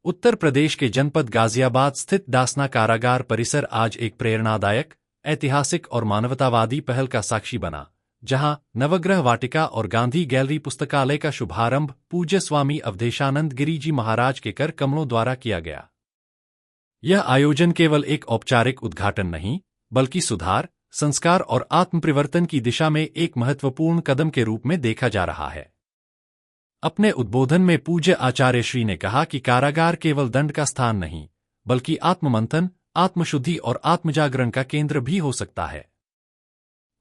उत्तर प्रदेश के जनपद गाजियाबाद स्थित दासना कारागार परिसर आज एक प्रेरणादायक, ऐतिहासिक और मानवतावादी पहल का साक्षी बना, जहां नवग्रह वाटिका और गांधी गैलरी पुस्तकालय का शुभारंभ पूज्य स्वामी अवधेशानंद गिरी जी महाराज के कर कमलों द्वारा किया गया। यह आयोजन केवल एक औपचारिक उद्घाटन नहीं, बल्कि सुधार, संस्कार और आत्मपरिवर्तन की दिशा में एक महत्वपूर्ण कदम के रूप में देखा जा रहा है। अपने उद्बोधन में पूज्य आचार्य श्री ने कहा कि कारागार केवल दंड का स्थान नहीं, बल्कि आत्ममंथन, आत्मशुद्धि और आत्मजागरण का केंद्र भी हो सकता है।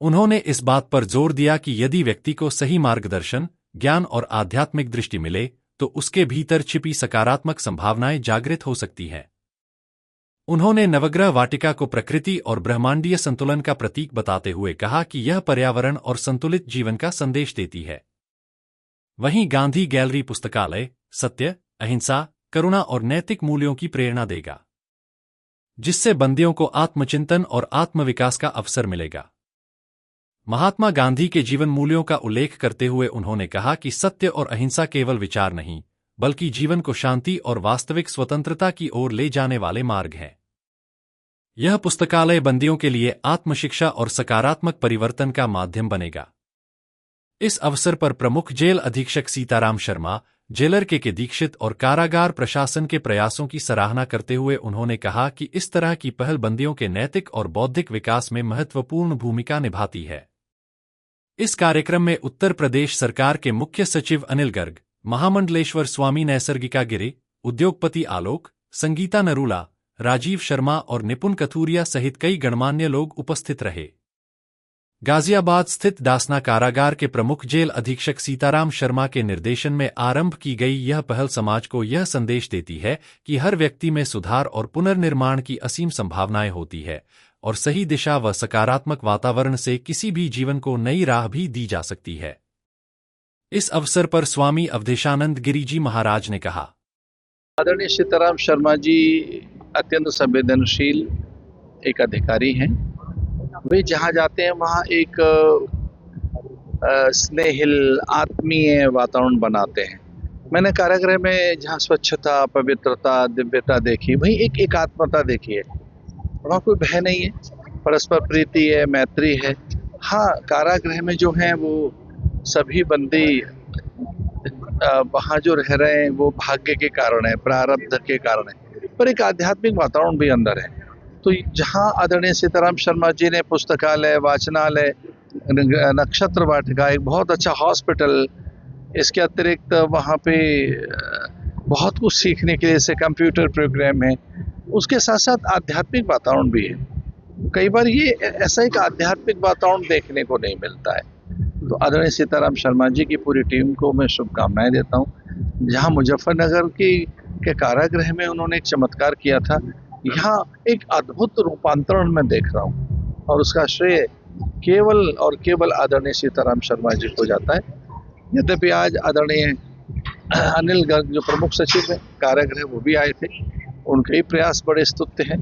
उन्होंने इस बात पर जोर दिया कि यदि व्यक्ति को सही मार्गदर्शन, ज्ञान और आध्यात्मिक दृष्टि मिले, तो उसके भीतर छिपी सकारात्मक संभावनाएं जागृत हो सकती हैं। उन्होंने नवग्रह वाटिका को प्रकृति और ब्रह्मांडीय संतुलन का प्रतीक बताते हुए कहा कि यह पर्यावरण और संतुलित जीवन का संदेश देती है। वहीं गांधी गैलरी पुस्तकालय सत्य, अहिंसा, करुणा और नैतिक मूल्यों की प्रेरणा देगा, जिससे बंदियों को आत्मचिंतन और आत्मविकास का अवसर मिलेगा। महात्मा गांधी के जीवन मूल्यों का उल्लेख करते हुए उन्होंने कहा कि सत्य और अहिंसा केवल विचार नहीं, बल्कि जीवन को शांति और वास्तविक स्वतंत्रता की ओर ले जाने वाले मार्ग हैं। यह पुस्तकालय बंदियों के लिए आत्मशिक्षा और सकारात्मक परिवर्तन का माध्यम बनेगा। इस अवसर पर प्रमुख जेल अधीक्षक सीताराम शर्मा, जेलर के दीक्षित और कारागार प्रशासन के प्रयासों की सराहना करते हुए उन्होंने कहा कि इस तरह की पहल बंदियों के नैतिक और बौद्धिक विकास में महत्वपूर्ण भूमिका निभाती है। इस कार्यक्रम में उत्तर प्रदेश सरकार के मुख्य सचिव अनिल गर्ग, महामंडलेश्वर स्वामी नैसर्गिका गिरी, उद्योगपति आलोक, संगीता नरूला, राजीव शर्मा और निपुण कथूरिया सहित कई गणमान्य लोग उपस्थित रहे। गाजियाबाद स्थित दासना कारागार के प्रमुख जेल अधीक्षक सीताराम शर्मा के निर्देशन में आरंभ की गई यह पहल समाज को यह संदेश देती है कि हर व्यक्ति में सुधार और पुनर्निर्माण की असीम संभावनाएं होती है और सही दिशा व सकारात्मक वातावरण से किसी भी जीवन को नई राह भी दी जा सकती है। इस अवसर पर स्वामी अवधेशानंद गिरी जी महाराज ने कहा, आदरणीय सीताराम शर्मा जी अत्यंत संवेदनशील एक अधिकारी हैं। वे जहाँ जाते हैं वहाँ एक स्नेहिल, आत्मीय वातावरण बनाते हैं। मैंने कारागृह में जहाँ स्वच्छता, पवित्रता, दिव्यता देखी, वहीं एक एकात्मता देखी है। वहाँ कोई भय नहीं है, परस्पर प्रीति है, मैत्री है। हाँ, कारागृह में जो हैं वो सभी बंदी वहाँ जो रह रहे हैं वो भाग्य के कारण है, प्रारब्ध के कारण है, पर एक आध्यात्मिक वातावरण भी अंदर है। तो जहाँ आदरणीय सीताराम शर्मा जी ने पुस्तकालय, वाचनालय, नक्षत्र वाटिका, एक बहुत अच्छा हॉस्पिटल, इसके अतिरिक्त वहाँ पे बहुत कुछ सीखने के लिए जैसे कंप्यूटर प्रोग्राम है, उसके साथ साथ आध्यात्मिक वातावरण भी है। कई बार ये ऐसा एक आध्यात्मिक वातावरण देखने को नहीं मिलता है। तो आदरणीय सीताराम शर्मा जी की पूरी टीम को मैं शुभकामनाएं देता हूँ। जहाँ मुजफ्फरनगर के कारागृह में उन्होंने एक चमत्कार किया था, यहाँ एक अद्भुत रूपांतरण मैं देख रहा हूँ और उसका श्रेय केवल और केवल आदरणीय सीताराम शर्मा जी को जाता है। यद्यपि आज आदरणीय अनिल गर्ग जो प्रमुख सचिव है कारागृह, वो भी आए थे, उनके ही प्रयास बड़े स्तुत्य हैं,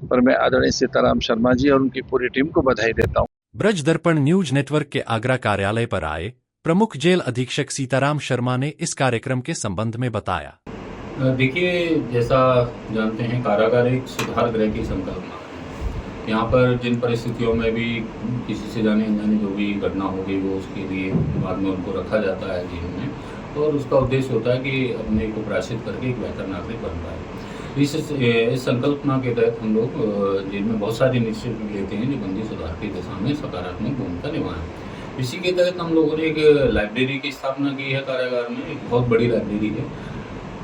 पर मैं आदरणीय सीताराम शर्मा जी और उनकी पूरी टीम को बधाई देता हूँ। ब्रज दर्पण न्यूज नेटवर्क के आगरा कार्यालय पर आए प्रमुख जेल अधीक्षक सीताराम शर्मा ने इस कार्यक्रम के संबंध में बताया। देखिए, जैसा जानते हैं, कारागार एक सुधार गृह की संकल्पना है। यहाँ पर जिन परिस्थितियों में भी किसी से जाने अनजाने जो भी घटना होगी वो उसके लिए बाद में उनको रखा जाता है जेल में, और उसका उद्देश्य होता है कि अपने को प्रायश्चित करके एक बेहतर नागरिक बन पाए। इस संकल्पना के तहत हम लोग जेल में बहुत सारे इनिशिएटिव लेते हैं जो बंदी सुधार की दिशा में सकारात्मक भूमिका निभाएं। इसी के तहत हम लोगों ने एक लाइब्रेरी की स्थापना की है कारागार में, एक बहुत बड़ी लाइब्रेरी है।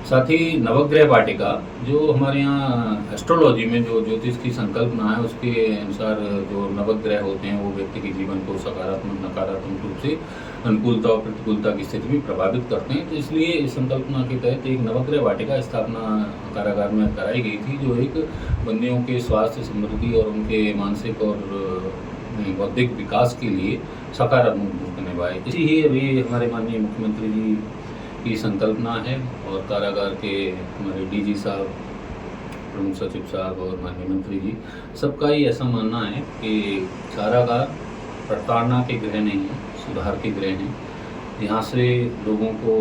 साथ ही नवग्रह वाटिका, जो हमारे यहाँ एस्ट्रोलॉजी में जो ज्योतिष की संकल्पना है उसके अनुसार जो नवग्रह होते हैं वो व्यक्ति के जीवन को सकारात्मक, नकारात्मक रूप से अनुकूलता और प्रतिकूलता की स्थिति में प्रभावित करते हैं। तो इसलिए इस संकल्पना के तहत एक नवग्रह वाटिका स्थापना कारागार में कराई गई थी, जो एक बंदियों के स्वास्थ्य, समृद्धि और उनके मानसिक और बौद्धिक विकास के लिए सकारात्मक भूमिका निभाए। इसी ही अभी हमारे माननीय मुख्यमंत्री जी की संकल्पना है और कारागार के हमारे डीजी साहब, प्रमुख सचिव साहब और माननीय मंत्री जी सबका ही ऐसा मानना है कि कारागार प्रताड़ना के गृह नहीं है, सुधार के गृह हैं। यहाँ से लोगों को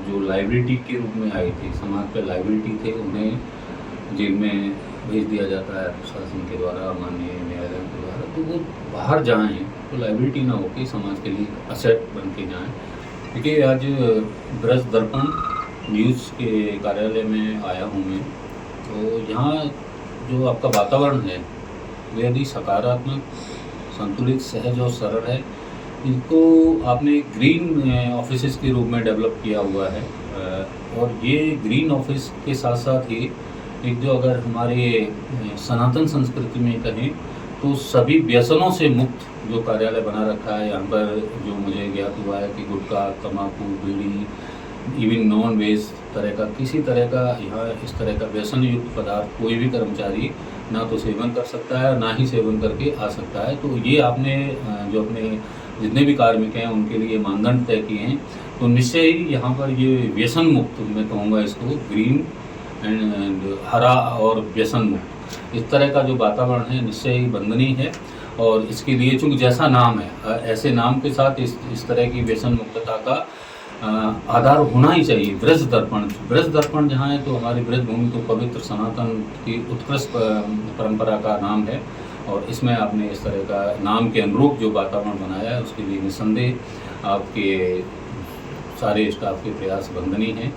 जो लाइबिलिटी के रूप में आई थी, समाज पे लाइबिलिटी थे, उन्हें जेल में भेज दिया जाता है प्रशासन के द्वारा, माननीय न्यायालय के द्वारा। तो वो बाहर जाएँ तो लाइबिलिटी ना होकर समाज के लिए असेट बन के जाएँ। देखिए, आज ब्रज दर्पण न्यूज़ के कार्यालय में आया हूँ मैं, तो यहाँ जो आपका वातावरण है वो यदि सकारात्मक, संतुलित, सहज और सरल है। इनको आपने ग्रीन ऑफिसेस के रूप में डेवलप किया हुआ है, और ये ग्रीन ऑफिस के साथ साथ ही एक जो अगर हमारे सनातन संस्कृति में कहें तो सभी व्यसनों से मुक्त जो कार्यालय बना रखा है। यहाँ पर जो मुझे ज्ञात हुआ है कि गुटखा, तम्बाकू, बीड़ी, इवन नॉन वेज तरह का किसी तरह का यहाँ इस तरह का व्यसन युक्त पदार्थ कोई भी कर्मचारी ना तो सेवन कर सकता है, ना ही सेवन करके आ सकता है। तो ये आपने जो अपने जितने भी कार्मिक हैं उनके लिए मानदंड तय किए हैं, तो निश्चय ही यहाँ पर ये व्यसन मुक्त, मैं कहूँगा इसको ग्रीन एंड हरा और व्यसन मुक्त, इस तरह का जो वातावरण है निश्चय ही वंदनीय है। और इसके लिए चूँकि जैसा नाम है, ऐसे नाम के साथ इस तरह की व्यसन मुक्तता का आधार होना ही चाहिए। ब्रज दर्पण जहाँ है तो हमारी ब्रज भूमि तो पवित्र सनातन की उत्कृष्ट परंपरा का नाम है, और इसमें आपने इस तरह का नाम के अनुरूप जो वातावरण बनाया है उसके लिए निस्संदेह आपके सारे स्टाफ के प्रयास वंदनीय हैं।